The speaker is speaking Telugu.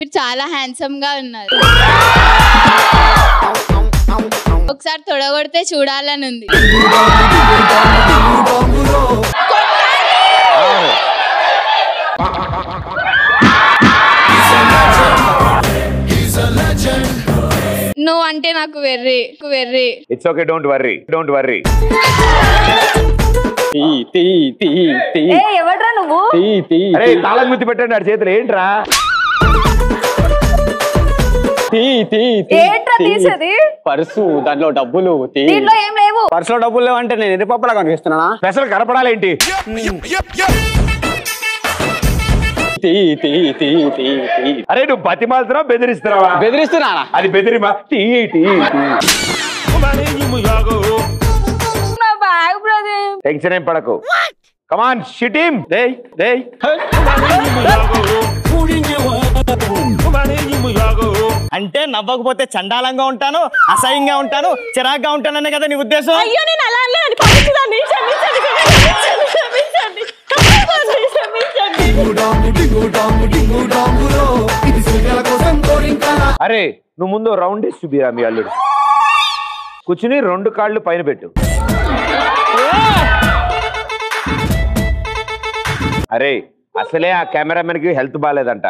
మీరు చాలా హ్యాండ్సమ్ గా ఉన్నారు. ఒకసారి తొడగొడితే చూడాలని ఉంది. నువ్వు అంటే నాకు వెర్రి. It's okay, don't worry. ఎవడ్రా నువ్వు? అరే తాళం గుర్తు పెట్టండి ఆడి చేతులు. ఏంట్రా ఏంట్రా తీసేది? పర్సు, దాంట్లో డబ్బులు. దీంట్లో ఏం లేవు. పర్సులో డబ్బులు లేవంటే నేను ఎర్రిపప్పులా కనిపిస్తున్నానా? స్పెషల్ కనపడాలేంటి? అరే నువ్వు బతిమాలుతున్నావా బెదిరిస్తున్నావా? బెదిరిస్తున్నానా? అది బెదిరిమా? నా బ్యాగ్ బ్రదర్. టెన్షన్ ఏం పడకు. కమాన్ షిటీమ్. అంటే నవ్వకపోతే చండాలంగా ఉంటాను, అసహ్యంగా ఉంటాను, చిరాగ్గా ఉంటాననే కదా నీ ఉద్దేశం? అయ్యో నేను అలా అనలేదని పంపించదాన్ని. అరే నువ్వు ముందు రౌండ్ వేసి చూపిరా మీ అల్లుడు. కూర్చుని 2 కాళ్ళు పైన పెట్టు. అరే అసలే ఆ కెమెరామెన్ కి హెల్త్ బాగాలేదంట.